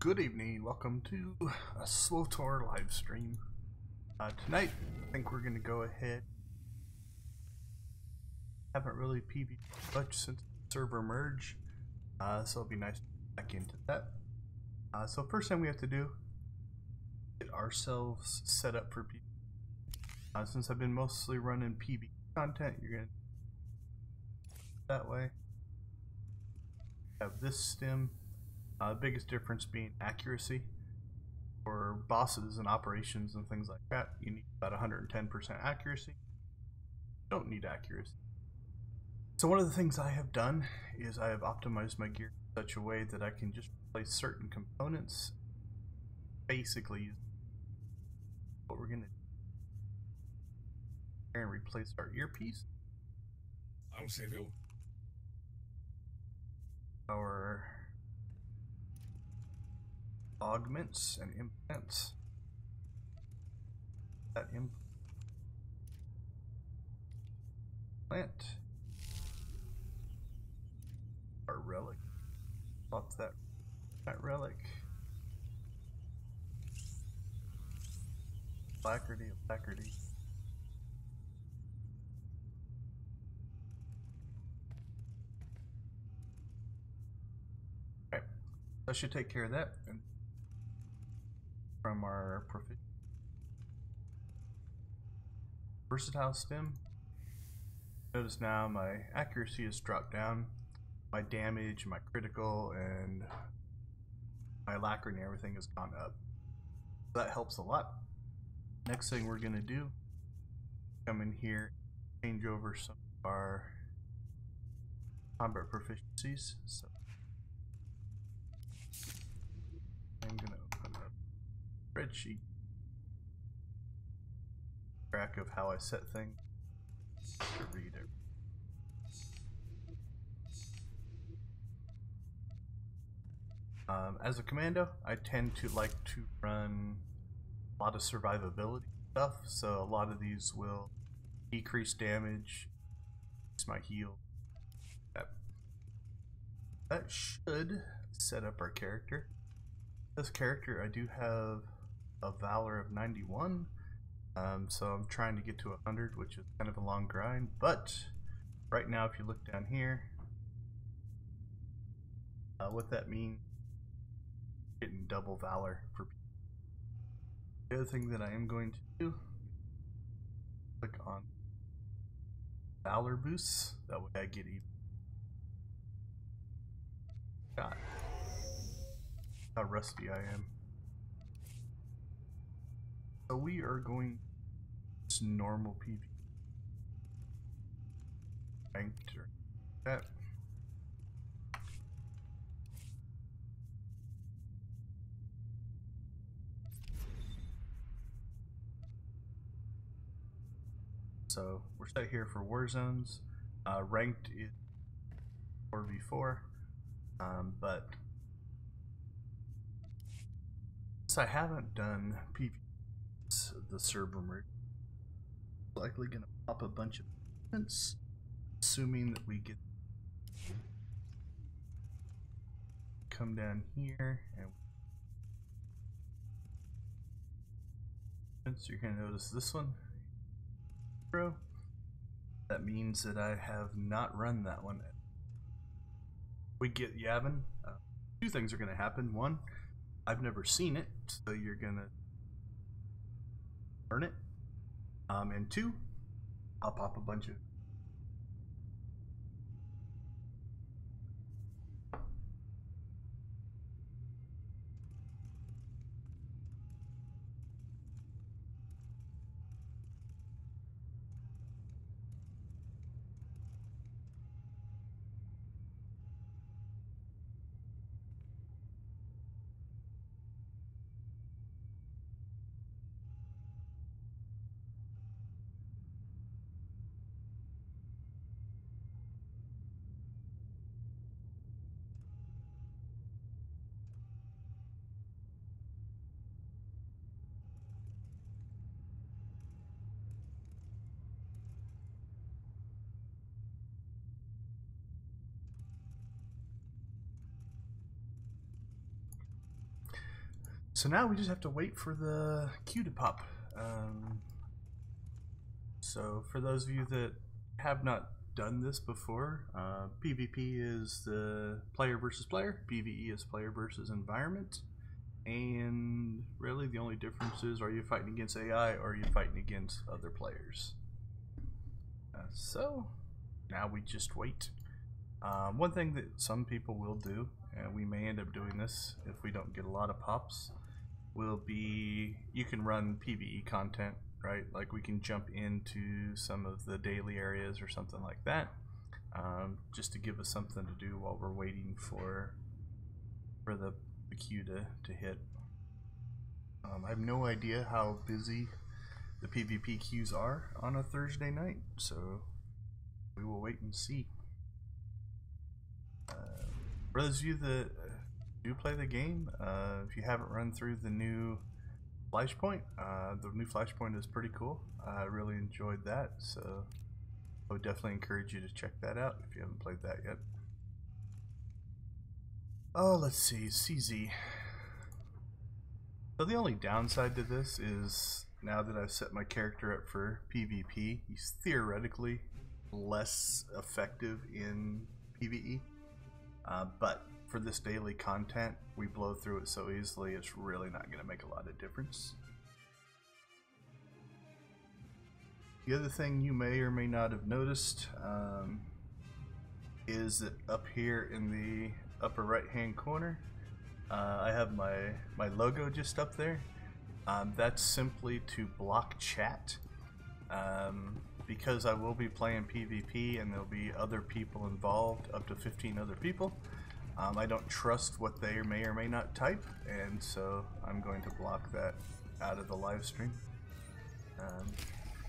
Good evening, welcome to a SWTOR live stream. Tonight, I think we're going to go ahead. Haven't really PvP'd much since the server merge, so it'll be nice to get back into that. So first thing we have to do, get ourselves set up for PvP. Since I've been mostly running PvP content, you're going to that way. Have this stem. Biggest difference being accuracy. For bosses and operations and things like that, you need about 110% accuracy. You don't need accuracy. So one of the things I have done is I have optimized my gear in such a way that I can just replace certain components. Basically, what we're going to do and replace our earpiece. Our augments and implants. That implant. Our relic. Swap that relic. Alacrity. Okay, that should take care of that. And from our versatile stem, notice now my accuracy has dropped down, my damage, my critical, and my alacrity and everything has gone up. That helps a lot. Next thing we're gonna do, come in here, change over some of our combat proficiencies. So I'm gonna open up spreadsheet, track of how I set things to read it. As a commando, I tend to like to run a lot of survivability stuff, so a lot of these will decrease damage, increase my heal. That should set up our character. This character, I do have a Valor of 91, so I'm trying to get to 100, which is kind of a long grind, but right now if you look down here, what that means, getting double Valor for people. The other thing that I am going to do, click on Valor boosts, that way I get even. God, how rusty I am. So we are going to normal PvP. Ranked or that. So we're set here for war zones. Ranked is 4v4, but since I haven't done PvP, the server merge, likely gonna pop a bunch of events, assuming that we get come down here and so you're gonna notice this one. That means that I have not run that one. We get Yavin. Two things are going to happen. One, I've never seen it, so you're going to learn it. And two, I'll pop a bunch of So now we just have to wait for the queue to pop. So for those of you that have not done this before, PvP is the player versus player, PvE is player versus environment, and really the only difference is, are you fighting against AI or are you fighting against other players? So now we just wait. One thing that some people will do, and we may end up doing this if we don't get a lot of pops, will be you can run PvE content, right? Like we can jump into some of the daily areas or something like that, just to give us something to do while we're waiting for the queue to hit. I have no idea how busy the PvP queues are on a Thursday night, so we will wait and see. For those of you that do play the game, if you haven't run through the new Flashpoint, the new Flashpoint is pretty cool. I really enjoyed that, so I would definitely encourage you to check that out if you haven't played that yet. Oh, let's see, CZ. So the only downside to this is, now that I've set my character up for PvP, he's theoretically less effective in PvE. But for this daily content, we blow through it so easily, it's really not going to make a lot of difference. The other thing you may or may not have noticed is that up here in the upper right hand corner, I have my logo just up there. That's simply to block chat. Because I will be playing PvP and there'll be other people involved, up to 15 other people. I don't trust what they may or may not type, and so I'm going to block that out of the live stream,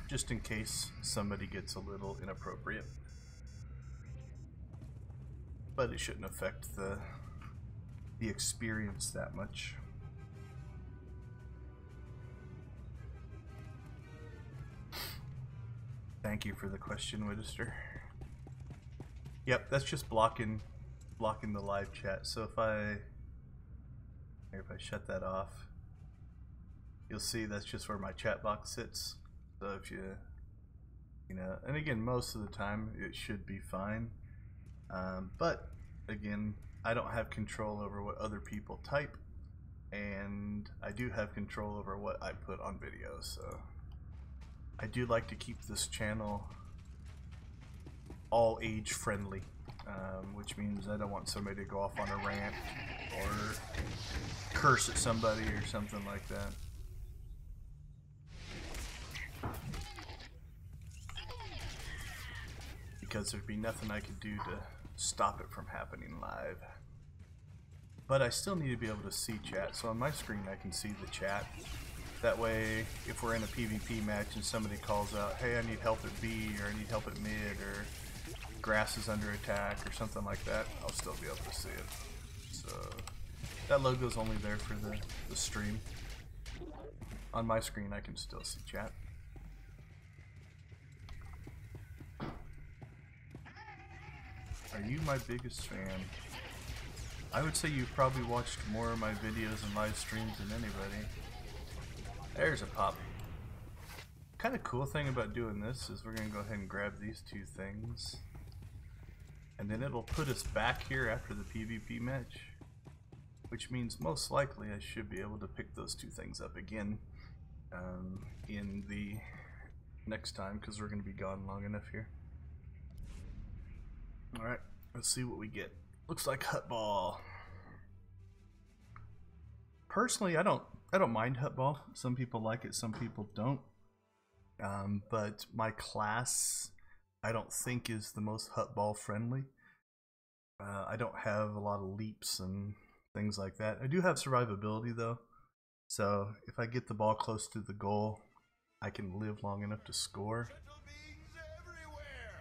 just in case somebody gets a little inappropriate. But it shouldn't affect the experience that much. Thank you for the question, Widister. Yep, that's just blocking the live chat. So if I shut that off, you'll see that's just where my chat box sits. So if you know, and again, most of the time it should be fine. But again, I don't have control over what other people type, and I do have control over what I put on video. So I do like to keep this channel all age friendly, which means I don't want somebody to go off on a rant or curse at somebody or something like that. Because there'd be nothing I could do to stop it from happening live. But I still need to be able to see chat, so on my screen I can see the chat. That way, if we're in a PvP match and somebody calls out, hey, I need help at B, or I need help at mid, or grass is under attack, or something like that, I'll still be able to see it. So, that logo's only there for the stream. On my screen, I can still see chat. Are you my biggest fan? I would say you've probably watched more of my videos and live streams than anybody. There's a pop. Kind of cool thing about doing this is we're going to go ahead and grab these two things. And then it'll put us back here after the PvP match. Which means most likely I should be able to pick those two things up again in the next time, because we're going to be gone long enough here. Alright, let's see what we get. Looks like Hut Ball. Personally, I don't mind Hut Ball. Some people like it, some people don't. But my class, I don't think is the most Hut Ball friendly. I don't have a lot of leaps and things like that. I do have survivability though. So if I get the ball close to the goal, I can live long enough to score.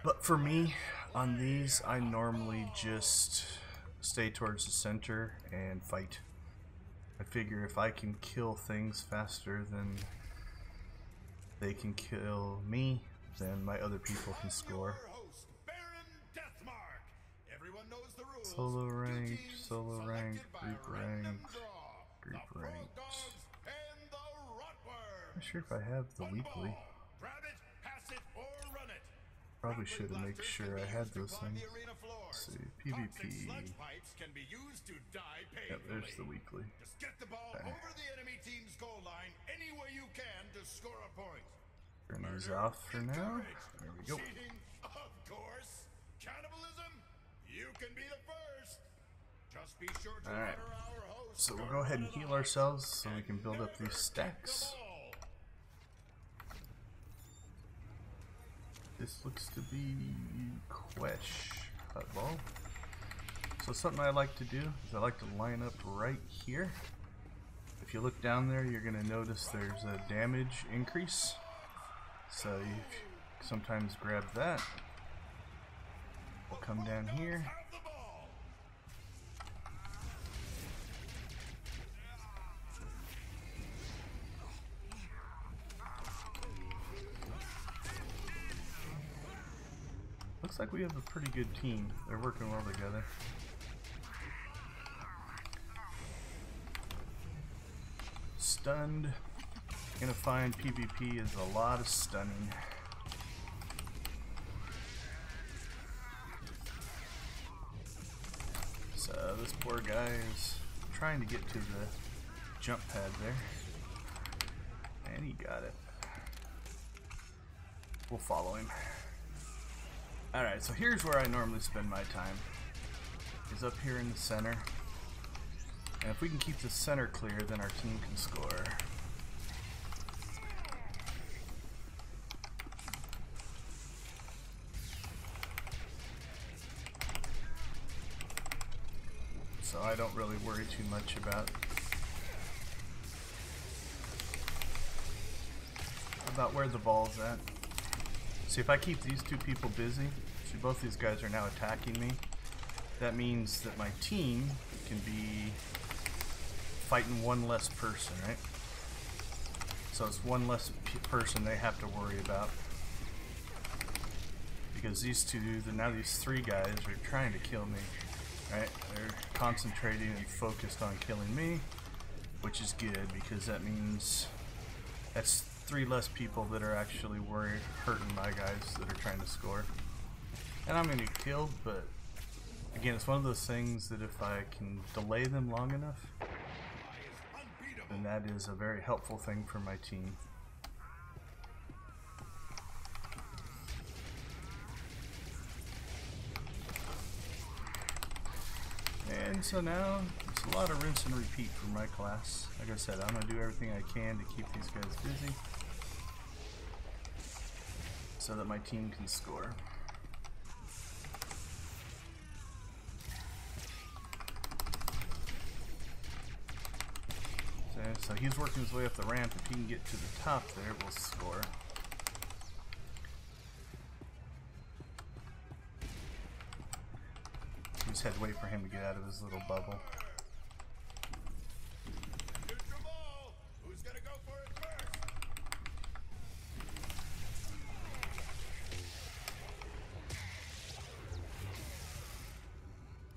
But for me, on these, I normally just stay towards the center and fight. I figure if I can kill things faster than they can kill me, then my other people can score. Solo ranked, group ranked, group ranked. Not sure if I have the weekly. Probably should have made sure I had those things. Let's see, PvP. Yep, there's the weekly. Just get the ball over the enemy team's goal line any way you can to score a point. Turn these off for now. There we go. Cheating, of course. Cannibalism, you can be the first. Just be sure to honor our host. So we'll go ahead and heal ourselves so we can build up these stacks. This looks to be Quesh Hutball. So something I like to do is I like to line up right here. If you look down there, you're going to notice there's a damage increase. So you sometimes grab that. We'll come down here. Looks like we have a pretty good team. They're working well together. Stunned. Gonna find PvP is a lot of stunning. So this poor guy is trying to get to the jump pad there. And he got it. We'll follow him. Alright, so here's where I normally spend my time. Is up here in the center. And if we can keep the center clear, then our team can score. So I don't really worry too much about where the ball's at. See, if I keep these two people busy, see both these guys are now attacking me, that means that my team can be fighting one less person, right? So it's one less person they have to worry about. Because these two, now these three guys are trying to kill me, right? They're concentrating and focused on killing me, which is good because that means that's three less people that are actually hurting my guys that are trying to score. And I'm going to get killed, but again, it's one of those things that if I can delay them long enough, then that is a very helpful thing for my team. And so now, it's a lot of rinse and repeat for my class. Like I said, I'm going to do everything I can to keep these guys busy so that my team can score. So he's working his way up the ramp. If he can get to the top there, we'll score. We just had to wait for him to get out of his little bubble.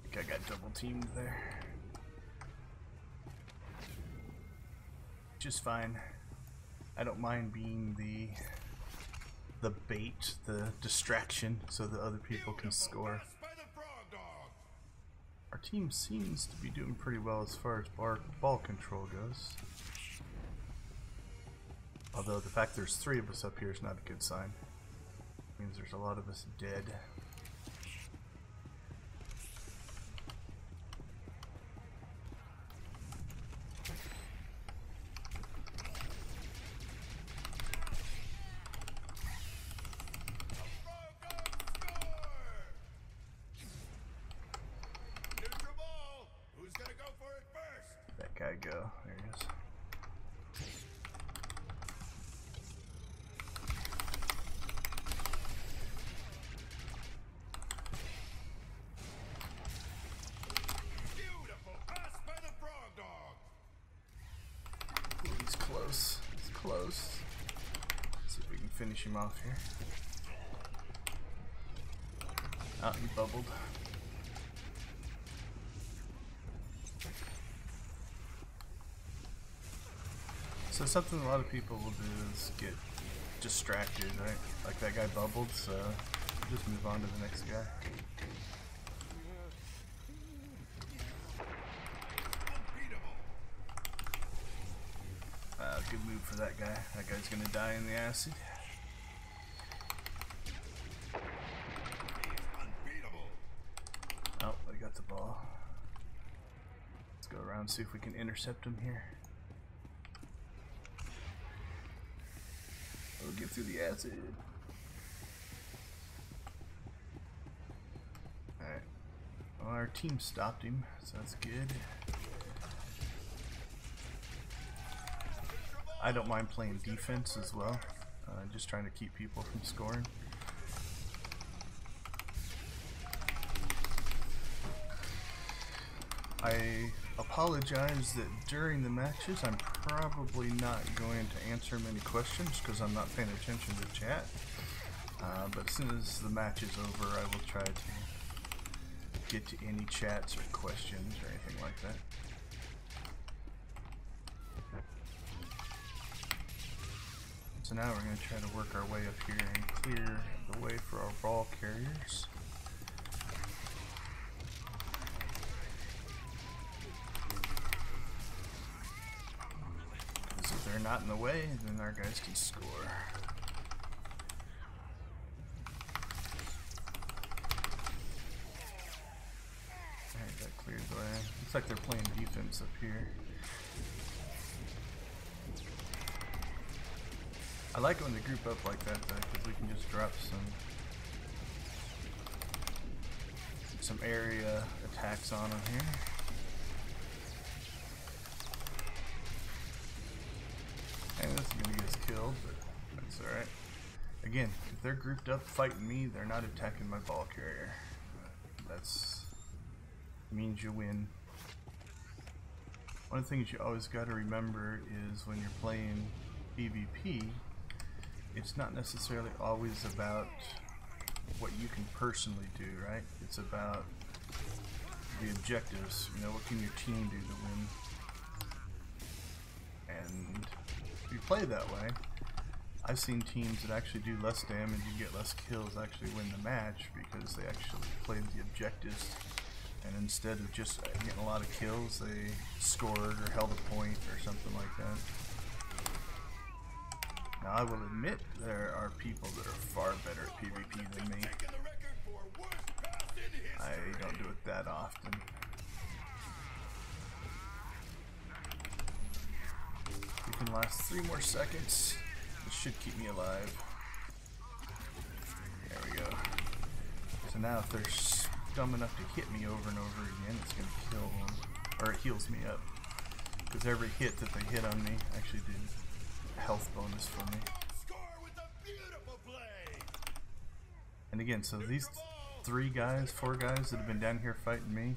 I think I got double teamed there. Just fine. I don't mind being the bait, the distraction, so that other people can score. Our team seems to be doing pretty well as far as ball control goes. Although the fact there's three of us up here is not a good sign. It means there's a lot of us dead. Guy go. There he is. Beautiful pass by the frog dog. Ooh, he's close. He's close. Let's see if we can finish him off here. Ah, he bubbled. So something a lot of people will do is get distracted, right? Like that guy bubbled, so just move on to the next guy. Good move for that guy. That guy's gonna die in the acid. Oh, I got the ball. Let's go around and see if we can intercept him here. We'll get through the acid. Alright. Well, our team stopped him, so that's good. I don't mind playing defense as well, just trying to keep people from scoring. I apologize that during the matches I'm probably not going to answer many questions because I'm not paying attention to chat, but as soon as the match is over I will try to get to any chats or questions or anything like that. So now we're going to try to work our way up here and clear the way for our ball carriers. Because if they're not in the way, then our guys can score. Alright, that cleared the way. Looks like they're playing defense up here. I like it when they group up like that though, because we can just drop some area attacks on them here. And this is going to get us killed, but that's alright. Again, if they're grouped up fighting me, they're not attacking my ball carrier. That's means you win. One of the things you always got to remember is when you're playing PvP, it's not necessarily always about what you can personally do, right? It's about the objectives. You know, what can your team do to win? And if you play that way, I've seen teams that actually do less damage and get less kills actually win the match because they actually played the objectives, and instead of just getting a lot of kills, they scored or held a point or something like that. Now I will admit there are people that are far better at PvP than me. I don't do it that often. We can last 3 more seconds. This should keep me alive. There we go. So now if they're dumb enough to hit me over and over again, it's going to kill them. Or it heals me up. Because every hit that they hit on me actually did health bonus for me. And again, so these 4 guys that have been down here fighting me,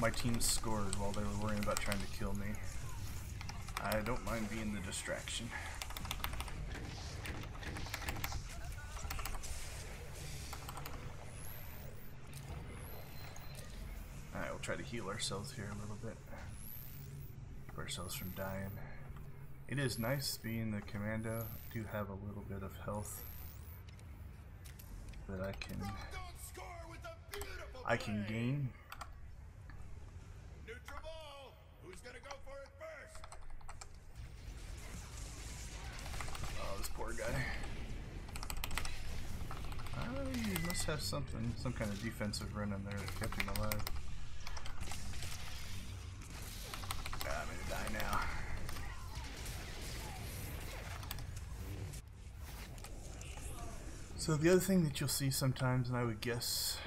my team scored while they were worrying about trying to kill me. I don't mind being the distraction. Alright, we'll try to heal ourselves here a little bit. Keep ourselves from dying. It is nice being the commando. I do have a little bit of health that I can gain. Who's gonna go for it first? Oh, this poor guy. He must have some kind of defensive run in there that kept him alive. I'm gonna die now. So the other thing that you'll see sometimes, and I would guess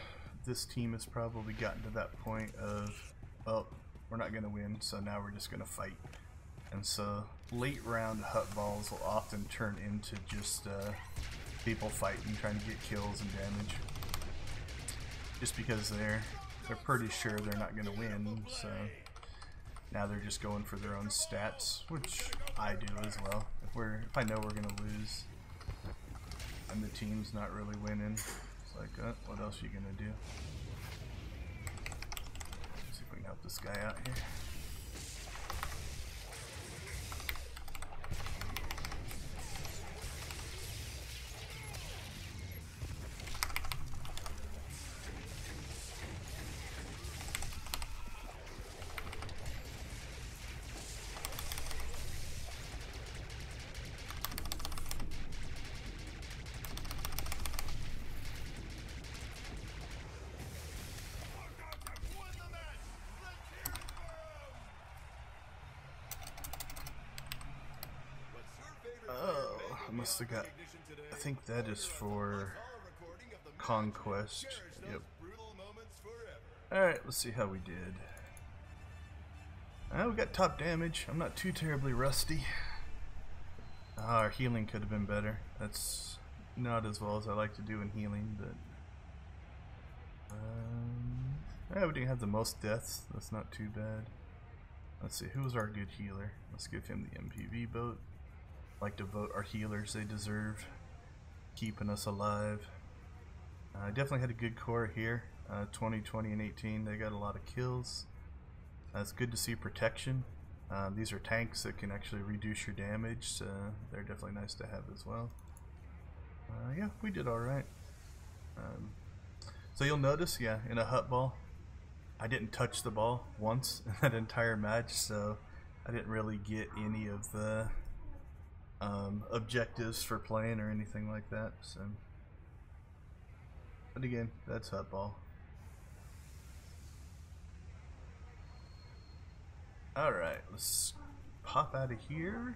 this team has probably gotten to that point of, well, we're not going to win, so now we're just going to fight. And so late round hut balls will often turn into just people fighting, trying to get kills and damage. Just because they're pretty sure they're not going to win, so now they're just going for their own stats, which I do as well. If I know we're going to lose and the team's not really winning, it's like, what else are you gonna do? Let's see if we can help this guy out here. must have got, I think that is for Conquest. Yep. Alright, let's see how we did. We got top damage. I'm not too terribly rusty. Our healing could have been better. That's not as well as I like to do in healing, but we didn't have the most deaths. That's not too bad. Let's see, who was our good healer? Let's give him the MPV vote. Like to vote our healers, they deserve keeping us alive. I definitely had a good core here. 20, 20, and 18, they got a lot of kills. It's good to see protection. These are tanks that can actually reduce your damage, so they're definitely nice to have as well. Yeah, we did alright. So you'll notice, yeah, in a hut ball, I didn't touch the ball once in that entire match, so I didn't really get any of the objectives for playing or anything like that. So, but again, that's hut ball. Alright, let's pop out of here.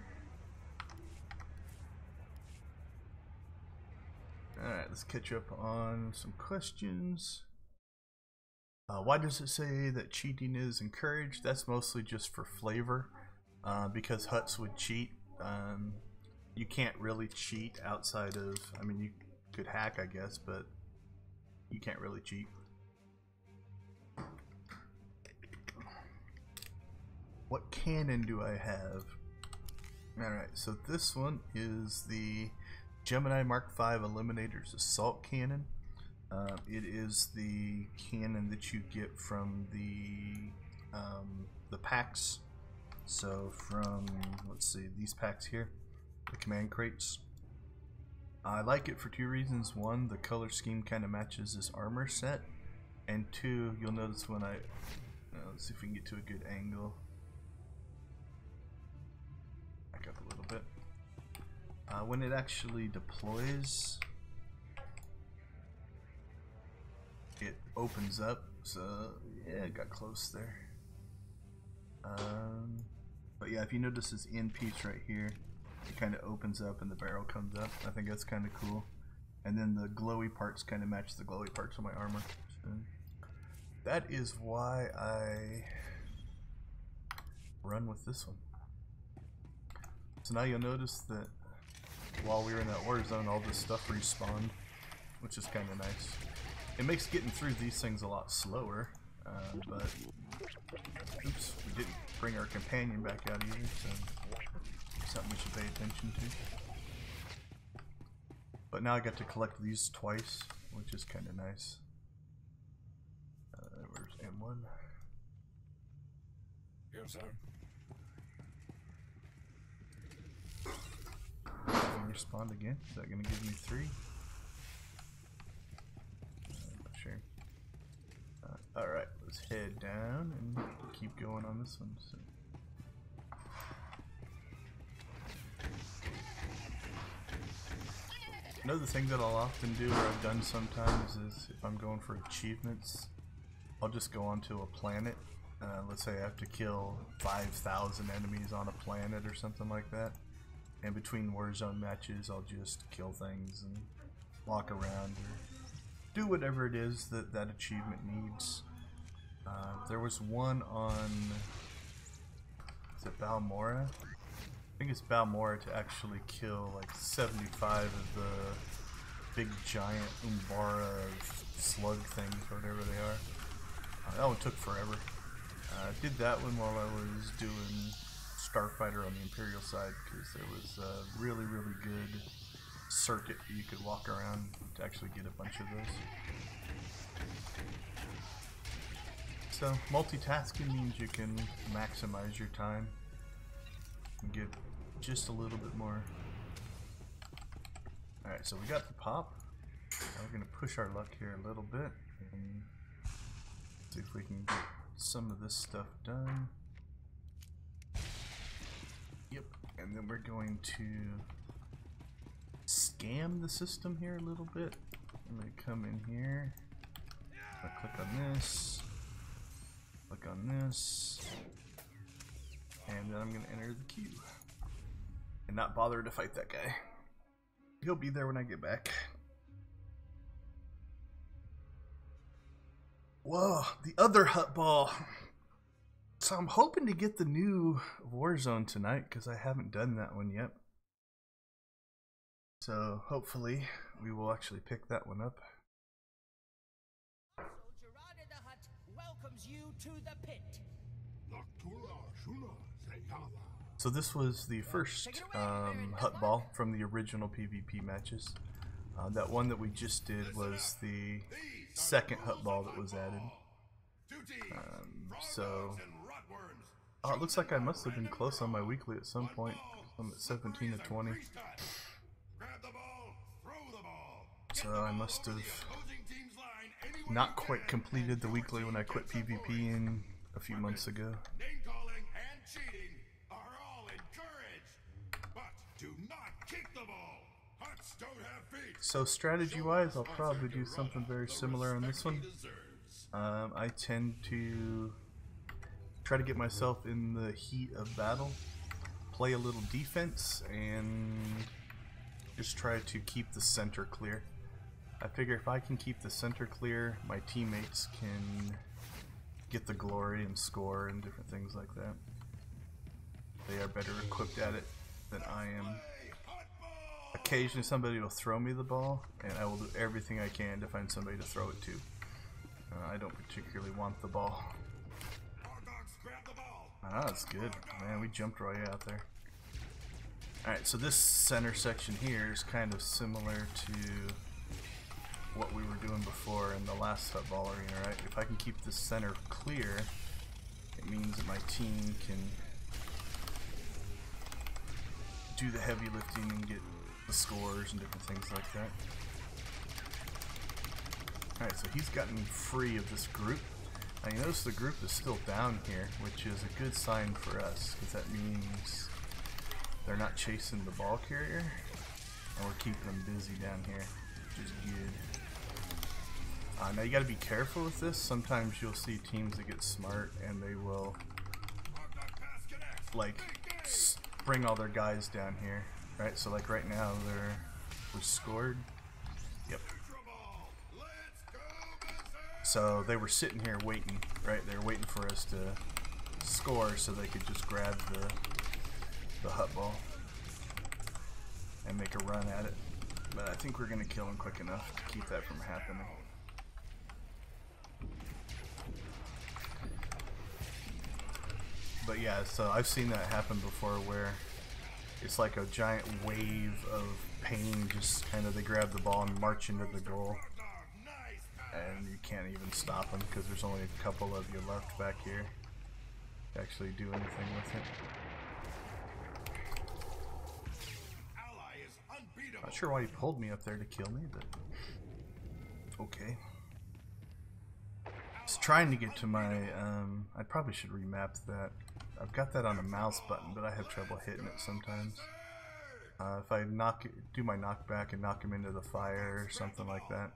Alright, let's catch up on some questions. Why does it say that cheating is encouraged? That's mostly just for flavor, because huts would cheat. You can't really cheat outside of, I mean, you could hack, I guess, but you can't really cheat. What cannon do I have? Alright, so this one is the Gemini Mark V Eliminator's Assault Cannon. It is the cannon that you get from the packs. So from, let's see, these packs here, the command crates. I like it for two reasons. One, the color scheme kind of matches this armor set, and two, you'll notice when I let's see if we can get to a good angle. Back up a little bit. When it actually deploys, it opens up, so yeah, it got close there. But yeah, if you notice this end piece right here, it kind of opens up and the barrel comes up. I think that's kind of cool. And then the glowy parts kind of match the glowy parts of my armor. So that is why I run with this one. So now you'll notice that while we were in that war zone, all this stuff respawned, which is kind of nice. It makes getting through these things a lot slower, but oops, we didn't bring our companion back out either, so something we should pay attention to. But now I got to collect these twice, which is kind of nice. Where's M1? Here, sir. Respond again. Is that going to give me 3? I'm not sure. Alright, let's head down and keep going on this one. So. Another thing that I'll often do, or I've done sometimes, is if I'm going for achievements, I'll just go onto a planet. Let's say I have to kill 5,000 enemies on a planet or something like that. And between Warzone matches, I'll just kill things and walk around or do whatever it is that that achievement needs. There was one on, is it Balmora? I think it's Balmora to actually kill like 75 of the big giant Umbara slug things or whatever they are. That one took forever. I did that one while I was doing Starfighter on the Imperial side, because there was a really good circuit you could walk around to actually get a bunch of those. So multitasking means you can maximize your time and get just a little bit more. Alright, so we got the pop. Now we're going to push our luck here a little bit and see if we can get some of this stuff done. Yep, and then we're going to scam the system here a little bit. I'm going to come in here, click on this, click on this, and then I'm going to enter the queue and not bother to fight that guy. He'll be there when I get back. Whoa, the other hut ball. So I'm hoping to get the new Warzone tonight because I haven't done that one yet. So hopefully we will actually pick that one up. Soldier in the hut welcomes you to the pit. So this was the first hut ball from the original PvP matches. That one that we just did was the second hut ball that was added. Oh, it looks like I must have been close on my weekly at some point. I'm at 17 to 20. So I must have not quite completed the weekly when I quit PvP in a few months ago. So strategy-wise, I'll probably do something very similar on this one. I tend to try to get myself in the heat of battle, play a little defense, and just try to keep the center clear. I figure if I can keep the center clear, my teammates can get the glory and score and different things like that. They are better equipped at it than I am. Occasionally somebody will throw me the ball, and I will do everything I can to find somebody to throw it to. I don't particularly want the ball. Ah, that's good. Man, we jumped right out there. Alright, so this center section here is kind of similar to what we were doing before in the last hut ball arena, right? If I can keep the center clear, it means that my team can do the heavy lifting and get the scores and different things like that. Alright, so he's gotten free of this group. Now you notice the group is still down here, which is a good sign for us, because that means they're not chasing the ball carrier, and we're keeping them busy down here, which is good. Now you gotta be careful with this. Sometimes you'll see teams that get smart and they will like bring all their guys down here, right? So like right now we scored. Yep. So they were sitting here waiting, right? They were waiting for us to score so they could just grab the hut ball and make a run at it. But I think we're gonna kill them quick enough to keep that from happening. But yeah, so I've seen that happen before where it's like a giant wave of pain, just kind of they grab the ball and march into the goal. And you can't even stop them because there's only a couple of you left back here to actually do anything with it. Not sure why he pulled me up there to kill me, but okay. I was trying to get to my, I probably should remap that. I've got that on a mouse button, but I have trouble hitting it sometimes. If I do my knockback and knock him into the fire or something like that.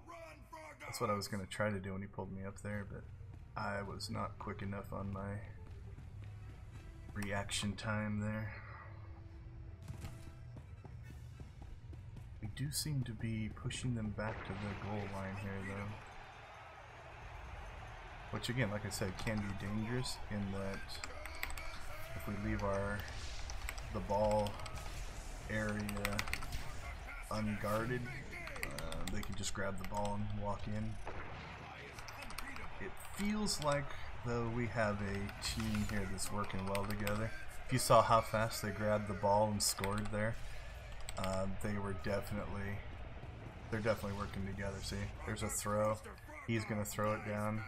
That's what I was going to try to do when he pulled me up there, but I was not quick enough on my reaction time there. We do seem to be pushing them back to the goal line here, though. Which again, like I said, can be dangerous in that if we leave the ball area unguarded, they can just grab the ball and walk in. It feels like, though, we have a team here that's working well together. If you saw how fast they grabbed the ball and scored there, they're definitely working together. See, there's a throw. He's gonna throw it down.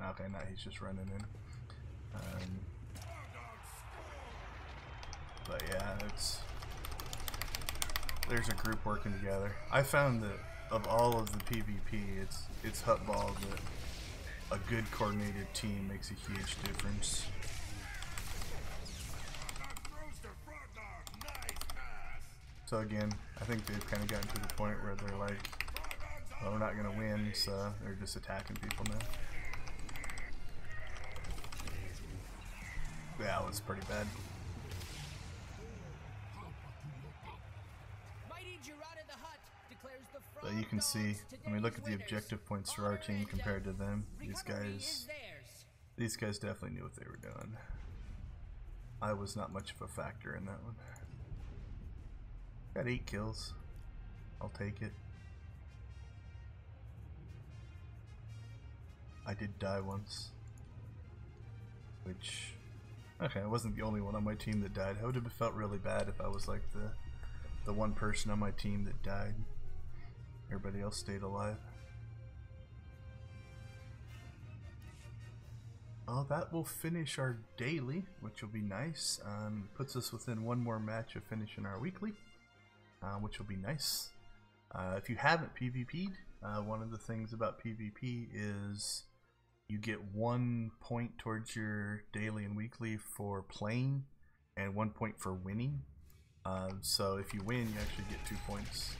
Okay, now he's just running in. But yeah, there's a group working together. I found that of all of the PvP, it's hut ball that a good coordinated team makes a huge difference. So again, I think they've kind of gotten to the point where they're like, well, we're not going to win, so they're just attacking people now. Yeah, it was pretty bad. Mighty Gerard So you can see, when we look at the objective points for our team compared to them, these guys definitely knew what they were doing. I was not much of a factor in that one. Got 8 kills. I'll take it. I did die once. Which, okay, I wasn't the only one on my team that died. I would have felt really bad if I was like the one person on my team that died. Everybody else stayed alive. Oh, that will finish our daily, which will be nice. Puts us within one more match of finishing our weekly, which will be nice. If you haven't PvP'd, one of the things about PvP is you get 1 point towards your daily and weekly for playing, and 1 point for winning. So if you win, you actually get 2 points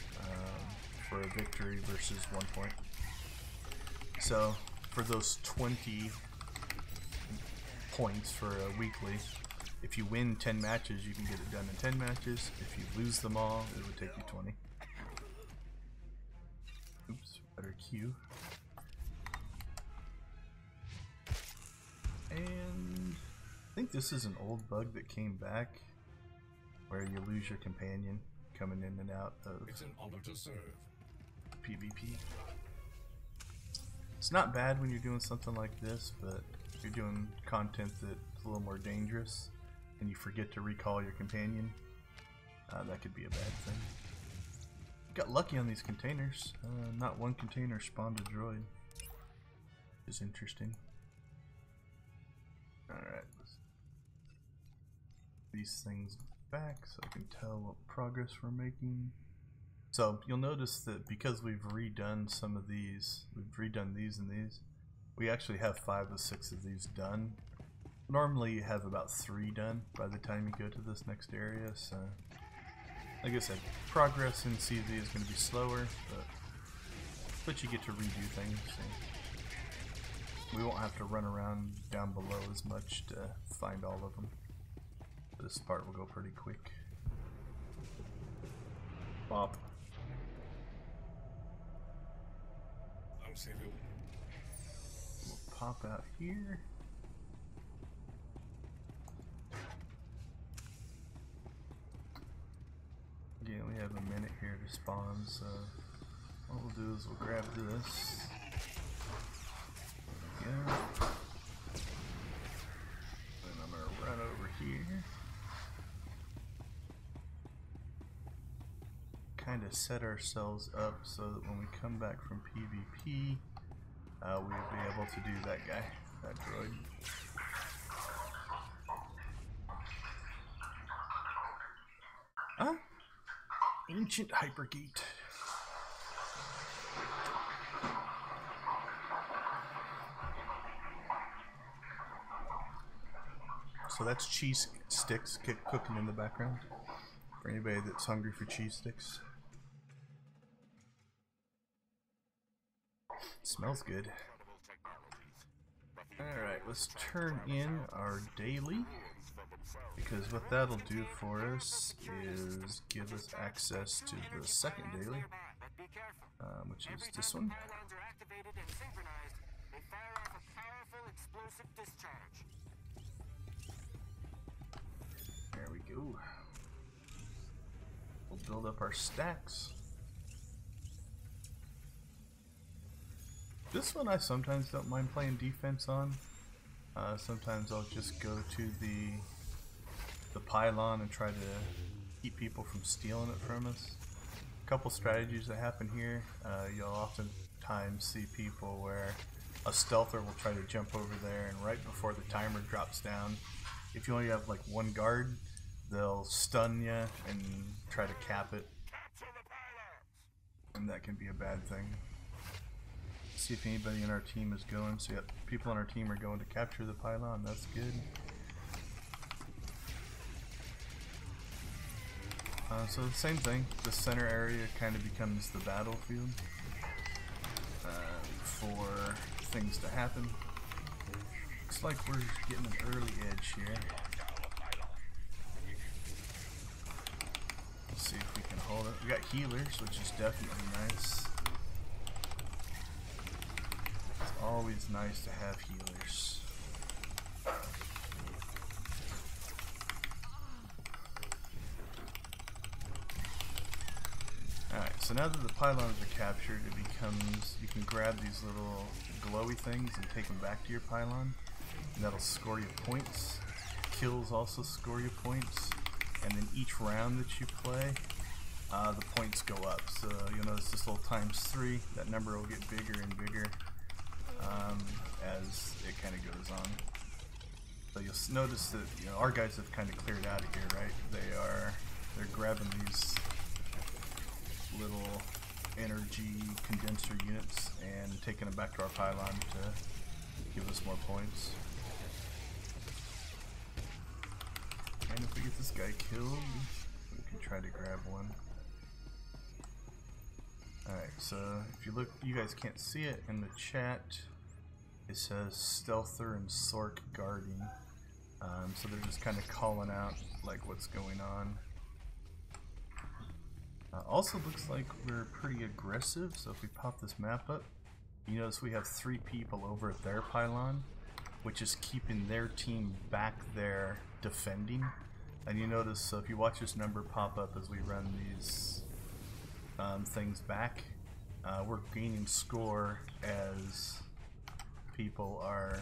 for a victory versus 1 point. So for those 20 points for a weekly, if you win 10 matches, you can get it done in 10 matches. If you lose them all, it would take you 20. Oops, better queue. And I think this is an old bug that came back, where you lose your companion coming in and out of PvP. It's not bad when you're doing something like this, but if you're doing content that's a little more dangerous and you forget to recall your companion, that could be a bad thing. Got lucky on these containers. Not one container spawned a droid, which is interesting. Alright, let's put these things back so I can tell what progress we're making. So you'll notice that because we've redone some of these, we've redone these and these, we actually have 5 of 6 of these done. Normally you have about 3 done by the time you go to this next area, so like I said, progress in CV is going to be slower, but you get to redo things. So we won't have to run around down below as much to find all of them. This part will go pretty quick. Bop. We'll pop out here. Again, we have a minute here to spawn, so what we'll do is we'll grab this. Yeah. And I'm gonna run over here. Kind of set ourselves up so that when we come back from PvP, we'll be able to do that guy, that droid. Huh? Ancient Hypergate. So that's cheese sticks cooking in the background for anybody that's hungry for cheese sticks. Smells good. Alright, let's turn in our daily, because what that'll do for us is give us access to the second daily, which is this one. There we go. We'll build up our stacks. This one I sometimes don't mind playing defense on. Sometimes I'll just go to the pylon and try to keep people from stealing it from us. A couple strategies that happen here. You'll oftentimes see people where a stealther will try to jump over there, and right before the timer drops down, if you only have like one guard, they'll stun you and try to cap it, and that can be a bad thing. See if anybody in our team is going. So yep, people on our team are going to capture the pylon. That's good. So the same thing. The center area kind of becomes the battlefield for things to happen. Looks like we're getting an early edge here. Let's see if we can hold it. We got healers, which is definitely nice. always nice to have healers. Alright, so now that the pylons are captured, it becomes, you can grab these little glowy things and take them back to your pylon, and that'll score you points. Kills also score you points, and then each round that you play, the points go up. So you'll notice this little ×3, that number will get bigger and bigger as it kind of goes on. So you'll notice that, you know, our guys have kind of cleared out of here, right? They're grabbing these little energy condenser units and taking them back to our pylon to give us more points. And if we get this guy killed, we can try to grab one. Alright, so if you look, you guys can't see it in the chat, it says SWTOR and SWTOR guarding. So they're just kind of calling out like what's going on. Also looks like we're pretty aggressive, so if we pop this map up, you notice we have 3 people over at their pylon, which is keeping their team back there defending. And you notice, so if you watch this number pop up as we run these things back, we're gaining score as people are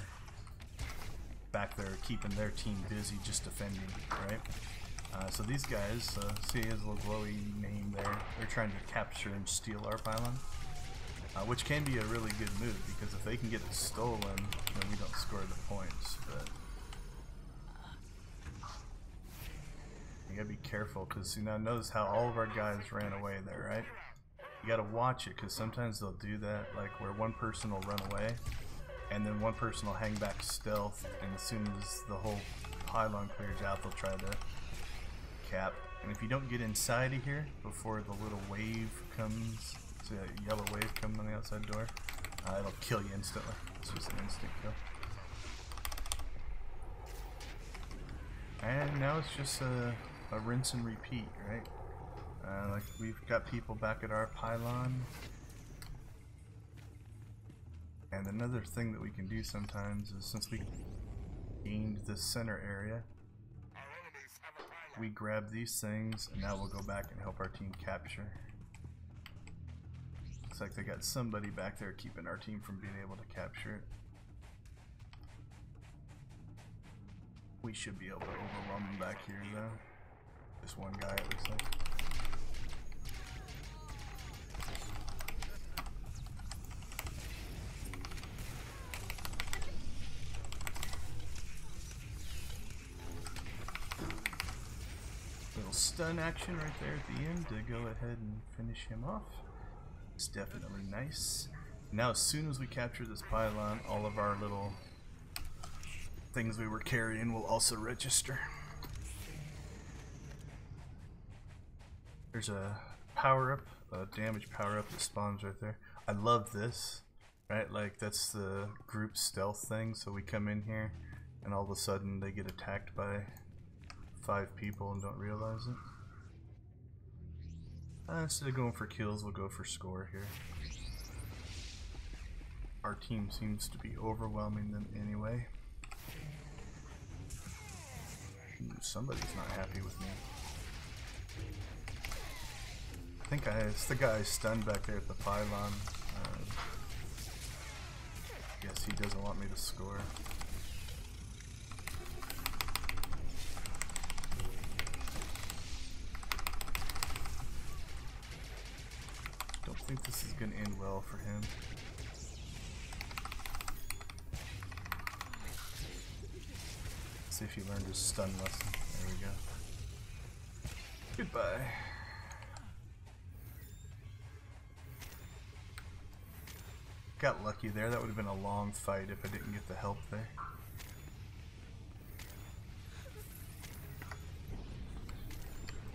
back there keeping their team busy just defending, right? So these guys, see his little glowy name there, they're trying to capture and steal our pylon, which can be a really good move, because if they can get it stolen, then we don't score the points. But you gotta be careful, because you know, notice how all of our guys ran away there, right? You gotta watch it, because sometimes they'll do that, like where one person will run away, and then one person will hang back stealth, and as soon as the whole pylon clears out, they'll try to cap. And if you don't get inside of here before the little wave comes, see that yellow wave coming on the outside door, it'll kill you instantly. It's just an instant kill. And now it's just a rinse and repeat, right? Like we've got people back at our pylon. And another thing that we can do sometimes is, since we gained this center area, we grab these things, and now we'll go back and help our team capture. Looks like they got somebody back there keeping our team from being able to capture it. We should be able to overwhelm them back here though. Just one guy, it looks like. Stun action right there at the end to go ahead and finish him off. It's definitely nice. Now as soon as we capture this pylon, all of our little things we were carrying will also register. There's a power-up, a damage power-up that spawns right there. I love this, right? Like that's the group stealth thing, so we come in here and all of a sudden they get attacked by 5 people and don't realize it. Instead of going for kills, we'll go for score here. Our team seems to be overwhelming them anyway. Ooh, somebody's not happy with me. I think it's the guy stunned back there at the pylon. Guess he doesn't want me to score. I think this is going to end well for him. See if he learned his stun lesson. There we go. Goodbye. Got lucky there. That would have been a long fight if I didn't get the help there.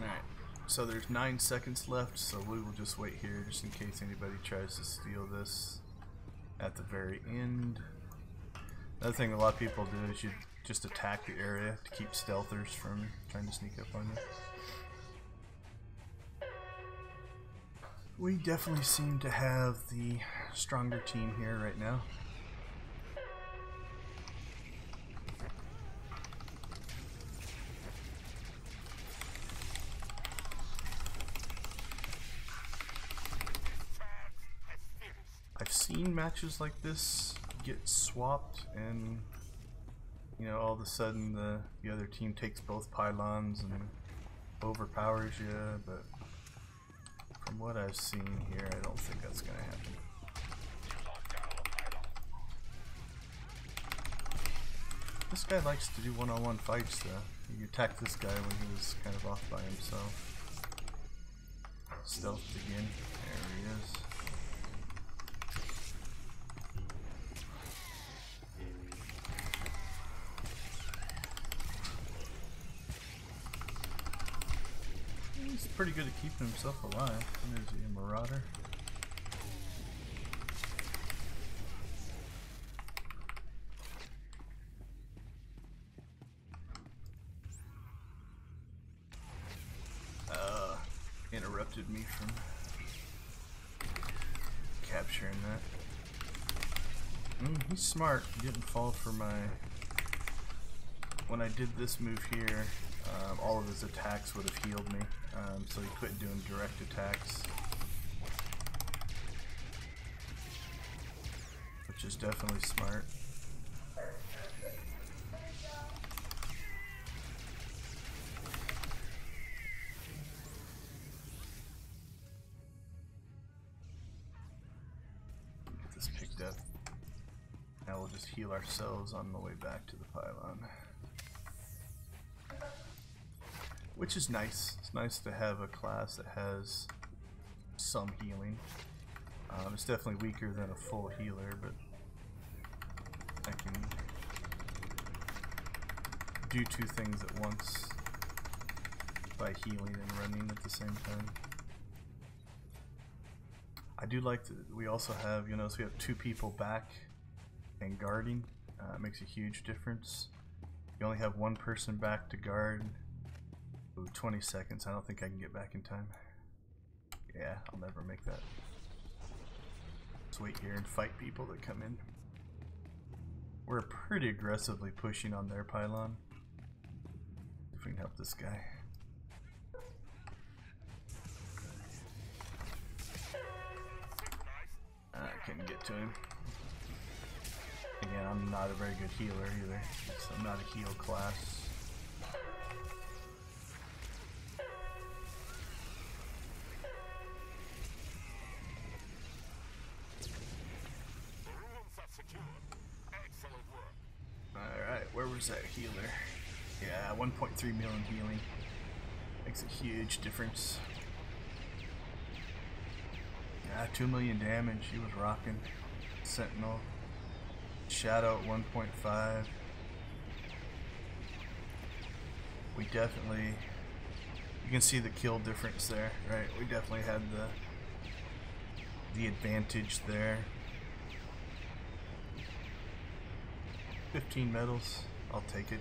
Alright. So there's 9 seconds left, so we will just wait here just in case anybody tries to steal this at the very end. Another thing a lot of people do is you just attack the area to keep stealthers from trying to sneak up on you. We definitely seem to have the stronger team here right now. I've seen matches like this get swapped and, you know, all of a sudden the other team takes both pylons and overpowers you, but from what I've seen here, I don't think that's going to happen. This guy likes to do one-on-one fights though. You attacked this guy when he was kind of off by himself. Stealthed again. There he is. He's pretty good at keeping himself alive. And there's the Marauder. Interrupted me from capturing that. He's smart. He didn't fall for my... When I did this move here, all of his attacks would have healed me, so he quit doing direct attacks, which is definitely smart. Get this picked up. Now we'll just heal ourselves on the way back to the pylon. Which is nice. It's nice to have a class that has some healing. It's definitely weaker than a full healer, but I can do two things at once by healing and running at the same time. I do like that we also have, you know, so we have two people back and guarding. It makes a huge difference. You only have one person back to guard. Ooh, 20 seconds. I don't think I can get back in time. Yeah, I'll never make that. Let's wait here and fight people that come in. We're pretty aggressively pushing on their pylon. If we can help this guy. I couldn't get to him. Again, I'm not a very good healer either. So I'm not a heal class. Alright, where was that healer? Yeah, 1.3 million healing. Makes a huge difference. Yeah, 2 million damage. He was rocking. Sentinel. Shadow at 1.5. We definitely... You can see the kill difference there, right? We definitely had the advantage there. 15 medals, I'll take it.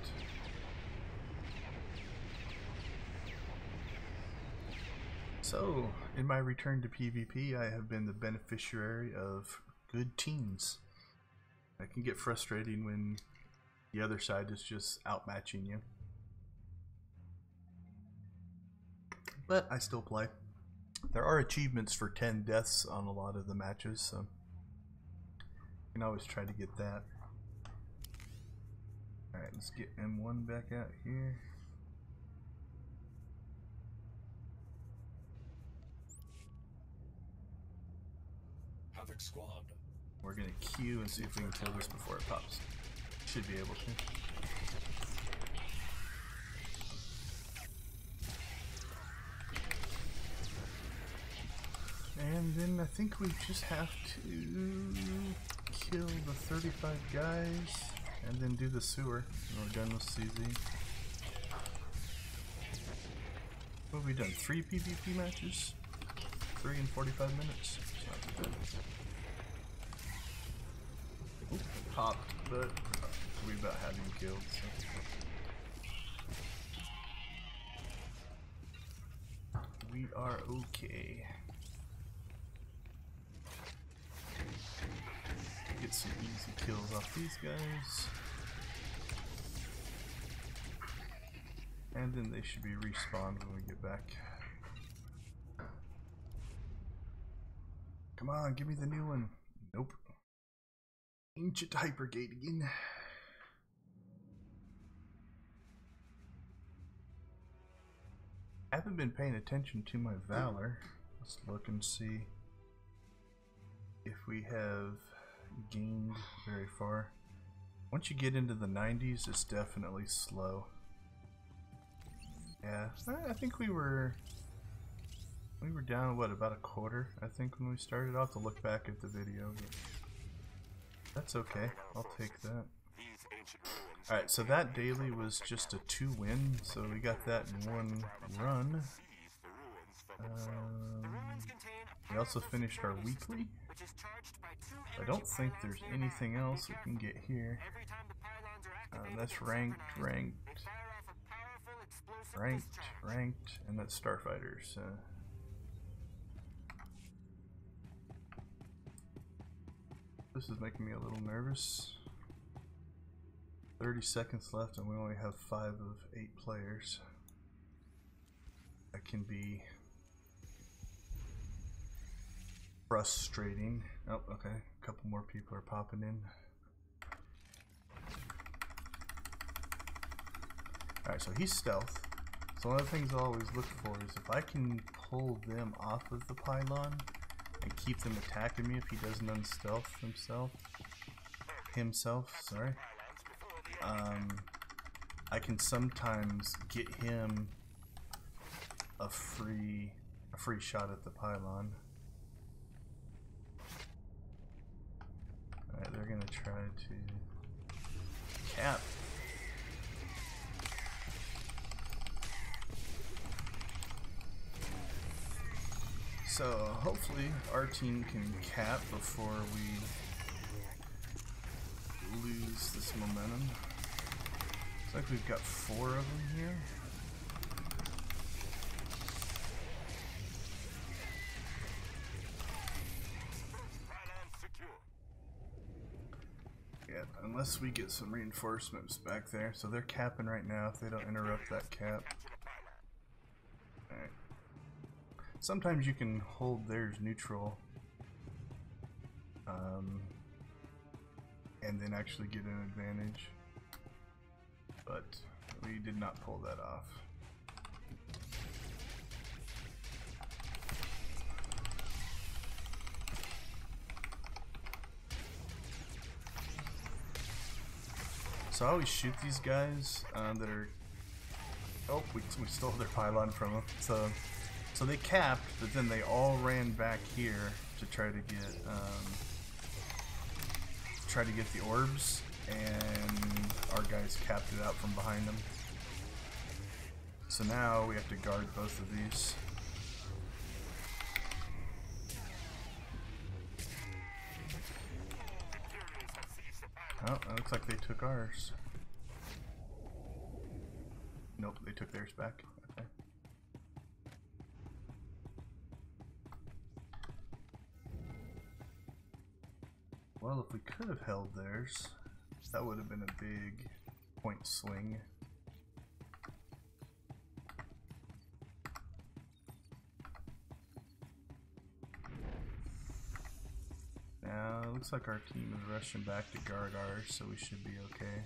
So, in my return to PvP, I have been the beneficiary of good teams. It can get frustrating when the other side is just outmatching you. But I still play. There are achievements for 10 deaths on a lot of the matches, so you can always try to get that. Alright, let's get M1 back out here. Havoc Squad. We're gonna queue and see if we can kill this before it pops. Should be able to. And then I think we just have to kill the 35 guys and then do the sewer. And we're done with CZ. What have we done? 3 PvP matches? 3 in 45 minutes? It's not too bad. Oop, popped, but we about had him killed. So. We are okay. Get some easy kills off these guys. And then they should be respawned when we get back. Come on, give me the new one. Nope. Ancient Hypergate again. I haven't been paying attention to my Valor. Let's look and see if we have gained very far. Once you get into the 90s, it's definitely slow. Yeah, I think we were down, what, about a quarter, I think, when we started. I'll have to look back at the video. But that's okay. I'll take that. Alright, so that daily was just a 2-win, so we got that in one run. We also finished our weekly. I don't think there's anything else we can get here. That's ranked, and that's Starfighters. This is making me a little nervous. 30 seconds left and we only have 5 of 8 players. That can be frustrating. Oh, okay. A couple more people are popping in. Alright, so he's stealth. So one of the things I always look for is if I can pull them off of the pylon and keep them attacking me if he doesn't unstealth himself, sorry. I can sometimes get him a free shot at the pylon. Alright, they're gonna try to cap. So hopefully our team can cap before we lose this momentum. Looks like we've got 4 of them here. Yeah, unless we get some reinforcements back there. So they're capping right now if they don't interrupt that cap. Alright. Sometimes you can hold theirs neutral and then actually get an advantage, but we did not pull that off. So I always shoot these guys that are... Oh, we stole their pylon from them. So they capped, but then they all ran back here to try to get the orbs, and our guys capped it out from behind them. So now we have to guard both of these. Oh, it looks like they took ours. Nope, they took theirs back. Okay. Well, if we could have held theirs, that would have been a big point swing. Now, it looks like our team is rushing back to guard ours, so we should be okay.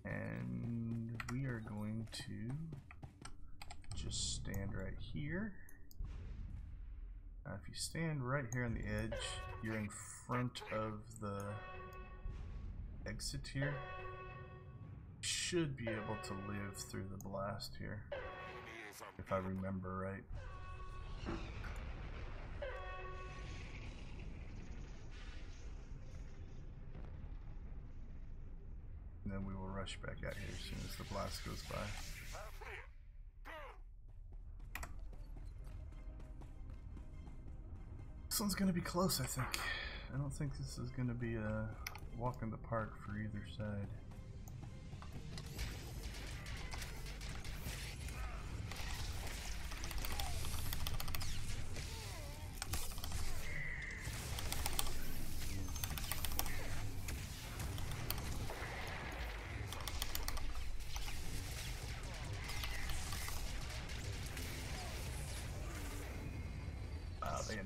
And we are going to just stand right here. If you stand right here on the edge, you're in front of the exit here. Should be able to live through the blast here, if I remember right. And then we will rush back out here as soon as the blast goes by. This one's gonna be close, I think. I don't think this is gonna be a walk in the park for either side.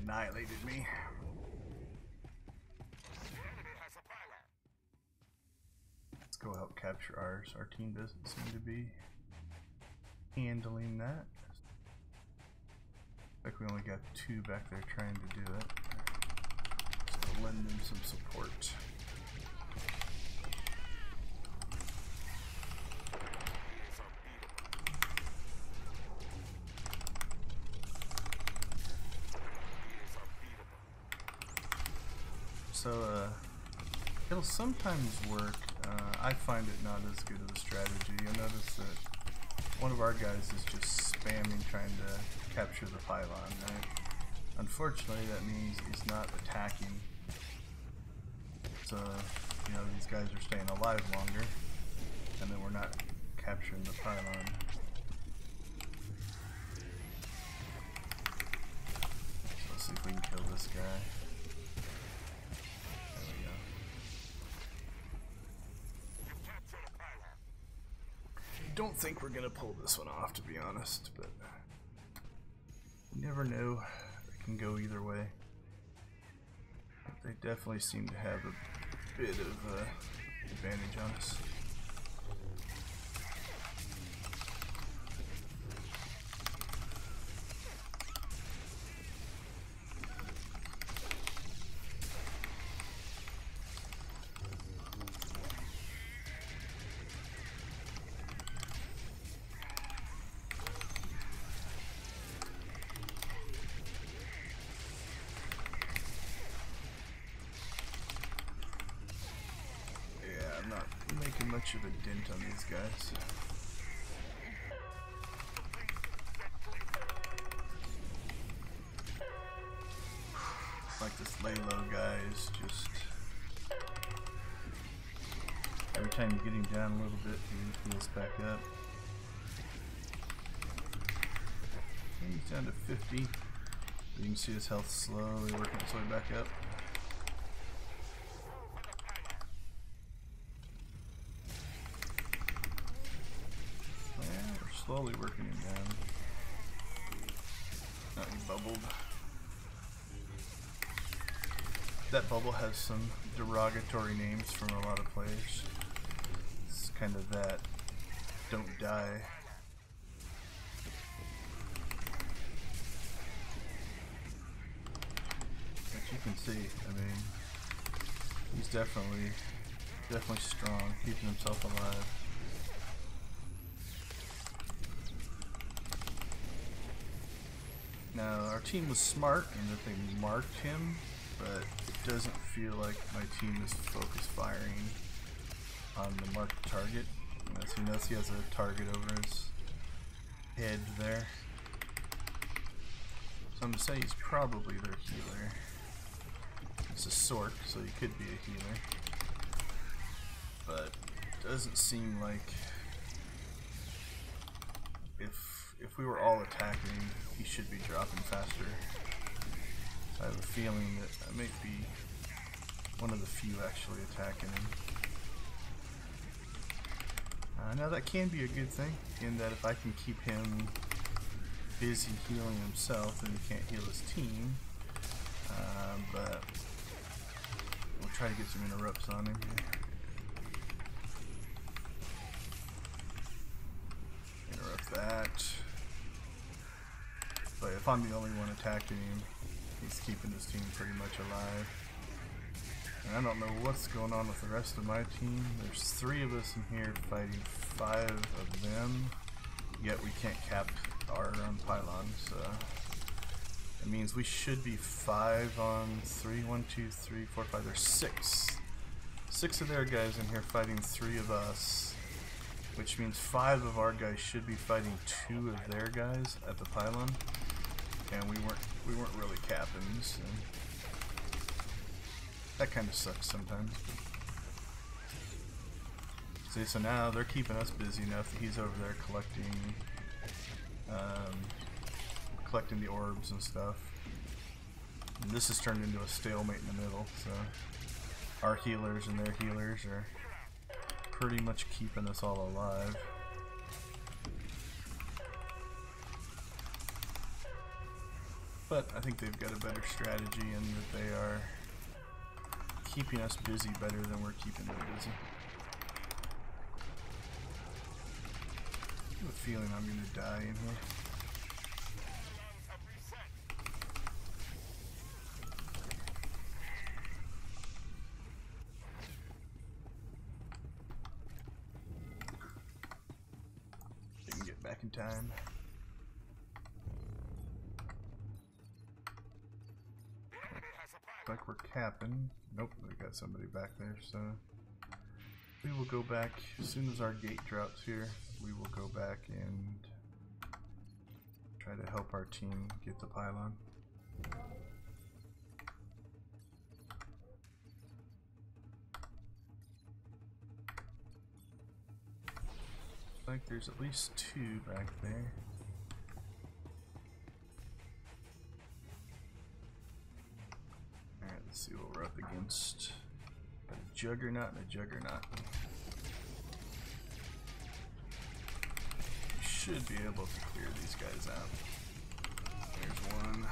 annihilated me. Let's go help capture ours. Our team doesn't seem to be handling that. Like we only got 2 back there trying to do it. So lend them some support. So it'll sometimes work. I find it not as good of a strategy. You'll notice that one of our guys is just spamming trying to capture the pylon, right? Unfortunately, that means he's not attacking. So, you know, these guys are staying alive longer, and then we're not capturing the pylon. So let's see if we can kill this guy. Don't think we're gonna pull this one off, to be honest, but you never know. It can go either way. They definitely seem to have a bit of advantage on us. Much of a dent on these guys. Like this lay low guy is just every time you get him down a little bit he heals back up. And he's down to 50. You can see his health slowly working its way back up. Slowly working him down. Oh, he bubbled. That bubble has some derogatory names from a lot of players. It's kind of that don't die. But you can see, I mean, he's definitely strong, keeping himself alive. Now, our team was smart in that they marked him, but it doesn't feel like my team is focus firing on the marked target. As you notice, he has a target over his head there. So I'm going to say he's probably their healer. It's a sork, so he could be a healer. But it doesn't seem like if we were all attacking him, he should be dropping faster. I have a feeling that I might be one of the few actually attacking him. Now that can be a good thing, in that if I can keep him busy healing himself, then he can't heal his team. But we'll try to get some interrupts on him here. Interrupt that. But if I'm the only one attacking him, he's keeping his team pretty much alive. And I don't know what's going on with the rest of my team. There's 3 of us in here fighting 5 of them, yet we can't cap our own pylon, so it means we should be 5 on 3. 1, 2, 3, 4, 5. There's 6. 6 of their guys in here fighting 3 of us, which means 5 of our guys should be fighting 2 of their guys at the pylon, and we weren't really capping, so that kind of sucks sometimes. See, so now they're keeping us busy enough that he's over there collecting the orbs and stuff. And this has turned into a stalemate in the middle, so our healers and their healers are pretty much keeping us all alive. but I think they've got a better strategy in that they are keeping us busy better than we're keeping them busy. I have a feeling I'm going to die in here. Didn't get back in time. Like we're capping. Nope, we got somebody back there, so we will go back as soon as our gate drops here. We will go back and try to help our team get the pylon. Like there's at least two back there. Alright, let's see what we're up against. Got a juggernaut and a juggernaut. We should be able to clear these guys out. There's one.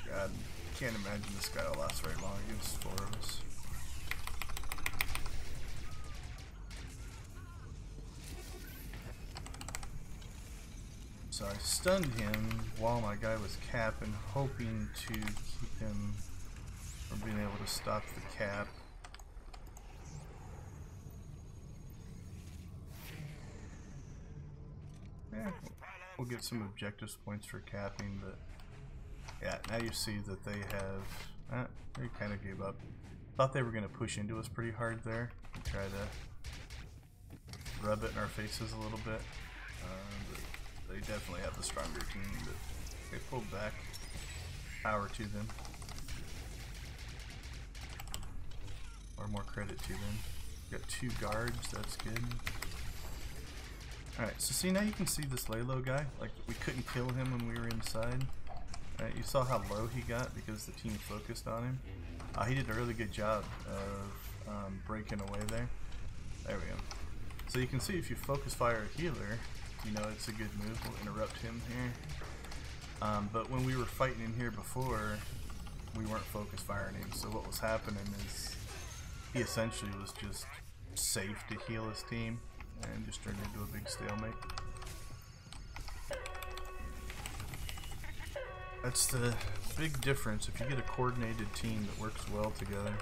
Yeah, God, can't imagine this guy will last very long against four of us. So I stunned him while my guy was capping, hoping to keep him from being able to stop the cap. Yeah, we'll get some objectives points for capping, but yeah, now you see that they have, they kind of gave up. Thought they were going to push into us pretty hard there and try to rub it in our faces a little bit. But they definitely have the stronger team, but they pulled back. Power to them. Or more credit to them. Got two guards, that's good. Alright, so see, now you can see this Lalo guy. Like, we couldn't kill him when we were inside. Right, you saw how low he got because the team focused on him. He did a really good job of breaking away there. There we go. So you can see if you focus fire a healer, you know it's a good move. We'll interrupt him here. But when we were fighting in here before, we weren't focus firing him. So what was happening is he essentially was just safe to heal his team and just turned into a big stalemate. That's the big difference. If you get a coordinated team that works well together,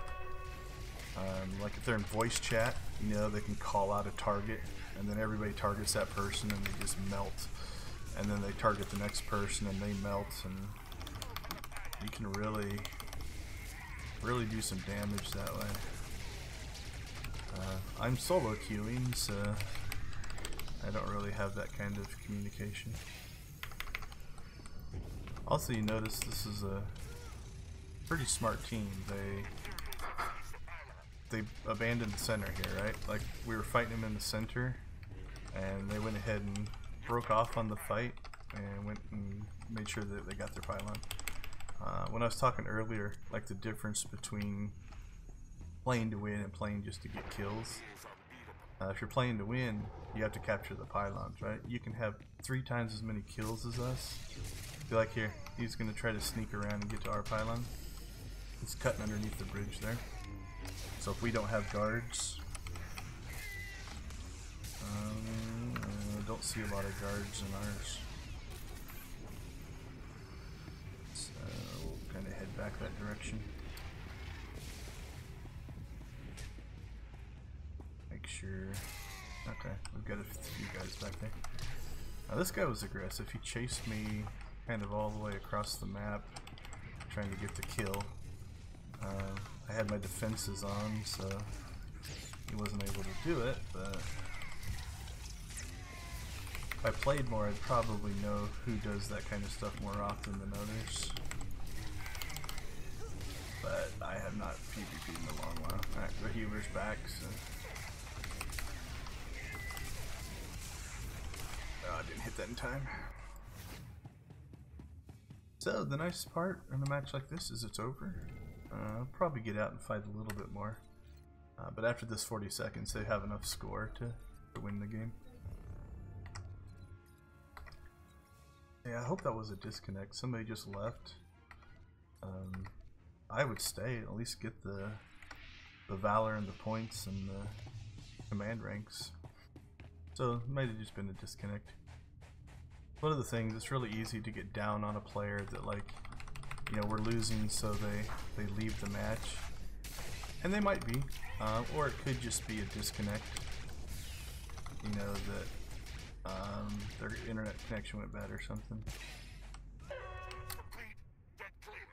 like if they're in voice chat, you know, they can call out a target and then everybody targets that person and they just melt, and then they target the next person and they melt, and you can really do some damage that way. I'm solo queuing, so I don't really have that kind of communication. Also, you notice this is a pretty smart team. They abandoned the center here, right? Like, we were fighting them in the center, and they went ahead and broke off on the fight and went and made sure that they got their pylon. When I was talking earlier, like the difference between playing to win and playing just to get kills. If you're playing to win, you have to capture the pylons, right? You can have 3 times as many kills as us. Be like, here, he's going to try to sneak around and get to our pylon. He's cutting underneath the bridge there. So if we don't have guards, I don't see a lot of guards in ours. So we'll kind of head back that direction. Make sure. Okay, we've got a few guys back there. Now this guy was aggressive. He chased me kind of all the way across the map, trying to get the kill. I had my defenses on, so he wasn't able to do it, but if I played more, I'd probably know who does that kind of stuff more often than others. But I have not PvP'd in a long while. Alright, the healer's back, so... Oh, I didn't hit that in time. So, the nice part in a match like this is it's over. I'll probably get out and fight a little bit more. But after this 40 seconds, they have enough score to win the game. Yeah, I hope that was a disconnect. Somebody just left. I would stay, at least get the valor and the points and the command ranks. So it might have just been a disconnect. One of the things, it's really easy to get down on a player that, like, you know, we're losing, so they leave the match. And they might be, or it could just be a disconnect. You know, that their internet connection went bad or something.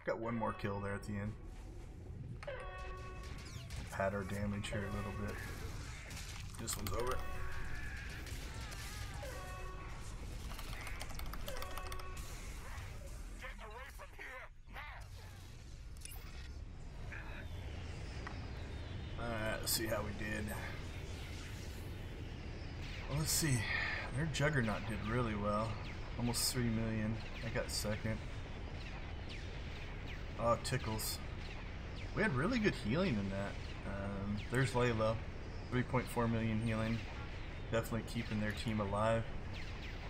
Got one more kill there at the end. Pad our damage here a little bit. This one's over. Alright, let's see how we did. Well, let's see. Their Juggernaut did really well. Almost 3 million. I got second. Oh, it tickles. We had really good healing in that. There's Layla. 3.4 million healing. Definitely keeping their team alive.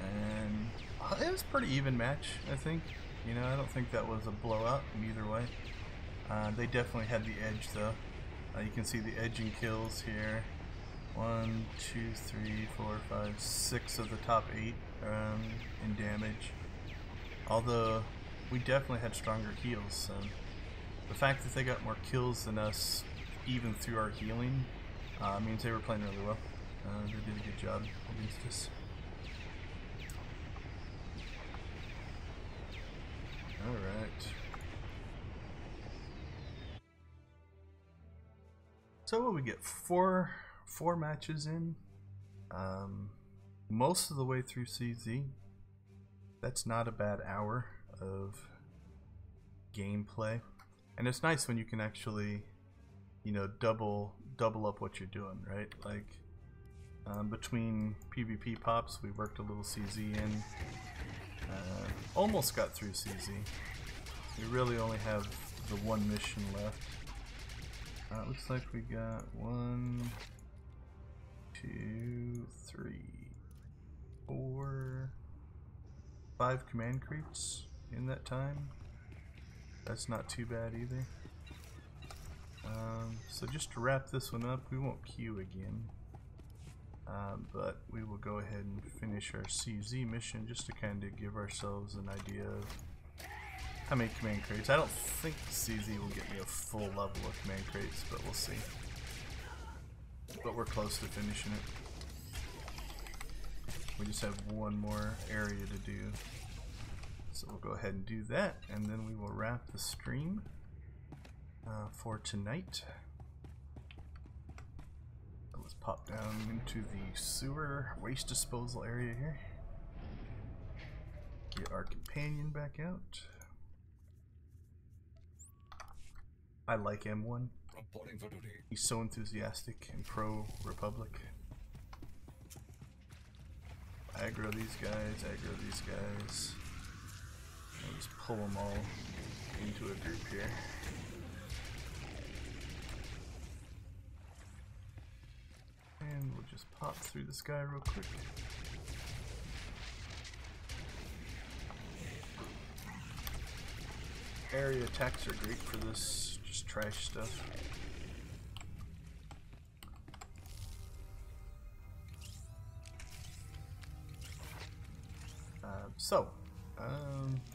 And it was a pretty even match, I think. You know, I don't think that was a blowout in either way. They definitely had the edge, though. You can see the edging kills here. 1, 2, 3, 4, 5, 6 of the top 8 in damage. Although we definitely had stronger heals. So the fact that they got more kills than us, even through our healing, means they were playing really well. They did a good job against us. Alright. So what we get? Four matches in. Most of the way through CZ. That's not a bad hour of gameplay. And it's nice when you can actually, you know, double up what you're doing, right? Like, between PvP pops, we worked a little CZ in. Almost got through CZ. We really only have the one mission left. Looks like we got 1, 2, 3, 4, 5 command creeps in that time. That's not too bad either. So just to wrap this one up, we won't queue again. But we will go ahead and finish our CZ mission just to kind of give ourselves an idea of how many command crates. I don't think CZ will get me a full level of command crates, but we'll see. But we're close to finishing it. We just have one more area to do. So we'll go ahead and do that, and then we will wrap the stream for tonight. Let's pop down into the sewer waste disposal area here. Get our companion back out. I like M1. Reporting for duty. He's so enthusiastic and pro-Republic. Aggro these guys, aggro these guys. And just pull them all into a group here. And we'll just pop through this guy real quick. Area attacks are great for this just trash stuff.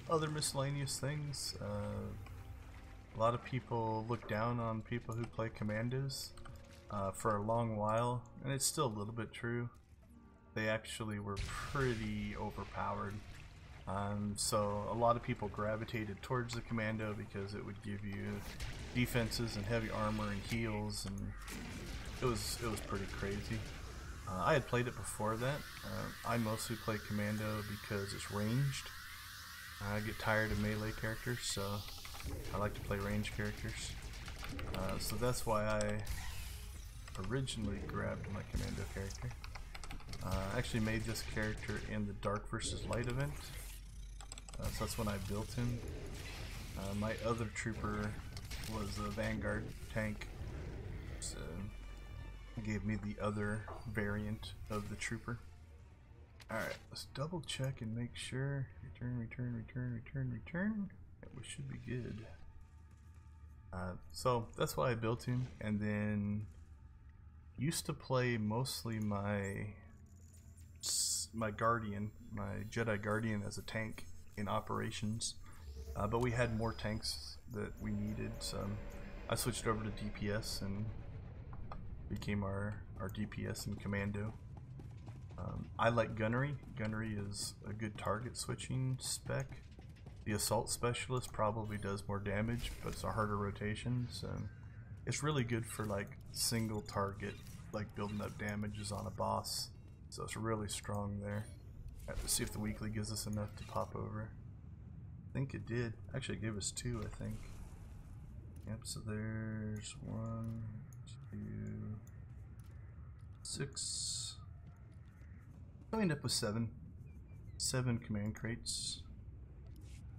Other miscellaneous things. A lot of people look down on people who play commandos for a long while, and it's still a little bit true. They actually were pretty overpowered. So a lot of people gravitated towards the commando because it would give you defenses and heavy armor and heals, and it was pretty crazy. I had played it before that. I mostly play commando because it's ranged. I get tired of melee characters, so I like to play ranged characters. So that's why I originally grabbed my commando character. I actually made this character in the Dark vs. Light event. So that's when I built him. My other trooper was a Vanguard tank. So It gave me the other variant of the trooper. Alright, let's double check and make sure. Return. Yeah, we should be good. So that's why I built him, and then used to play mostly my Guardian, my Jedi Guardian as a tank in operations, but we had more tanks that we needed, so I switched over to DPS and became our DPS and Commando. I like Gunnery. Gunnery is a good target switching spec. The Assault Specialist probably does more damage, but it's a harder rotation, so it's really good for like single target, like building up damages on a boss. So it's really strong there. Let's see if the weekly gives us enough to pop over. I think it did. Actually, it gave us 2, I think. Yep, so there's 1, 2, 6. I end up with 7 command crates.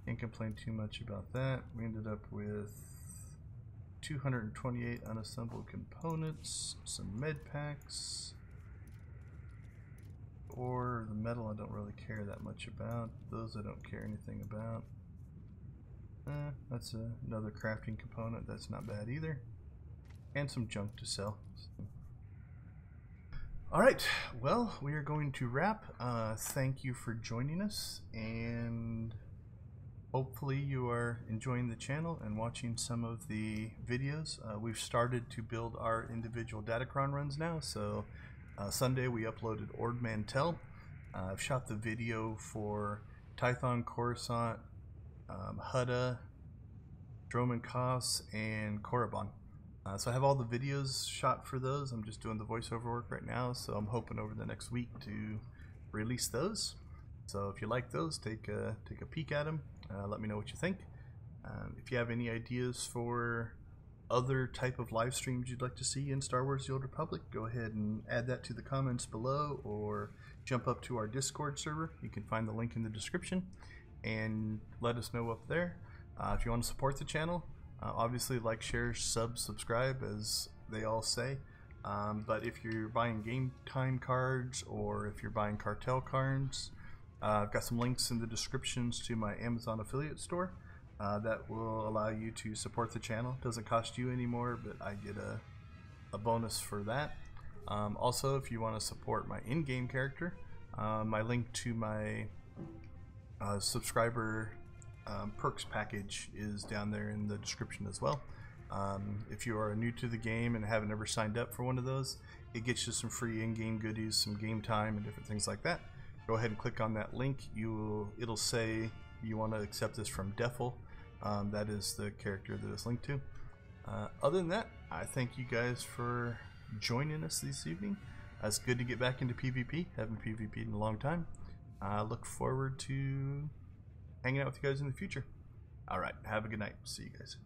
Can't complain too much about that. We ended up with 228 unassembled components, some med packs, or the metal I don't really care that much about. Those I don't care anything about. That's another crafting component. That's not bad either. And some junk to sell. Alright, well, we are going to wrap. Thank you for joining us, and hopefully you are enjoying the channel and watching some of the videos. We've started to build our individual Datacron runs now, so Sunday we uploaded Ord Mantell. I've shot the video for Tython, Coruscant, Hutta, Droman Kos, and Korriban. So I have all the videos shot for those. I'm just doing the voiceover work right now, so I'm hoping over the next week to release those. So if you like those, take a peek at them. Let me know what you think. If you have any ideas for other type of live streams you'd like to see in Star Wars The Old Republic, go ahead and add that to the comments below, or jump up to our Discord server. You can find the link in the description and let us know up there. If you want to support the channel, obviously like, share, subscribe, as they all say. But if you're buying game time cards, or if you're buying cartel cards, I've got some links in the descriptions to my Amazon affiliate store that will allow you to support the channel. Doesn't cost you anymore, but I get a bonus for that. Also, if you want to support my in-game character, my link to my subscriber perks package is down there in the description as well. If you are new to the game and haven't ever signed up for one of those, it gets you some free in-game goodies, some game time, and different things like that. Go ahead and click on that link. It'll say you want to accept this from Defil. That is the character that it's linked to. Other than that, I thank you guys for joining us this evening. It's good to get back into PvP. Haven't PvP'd in a long time. I look forward to hanging out with you guys in the future. Alright, have a good night. See you guys.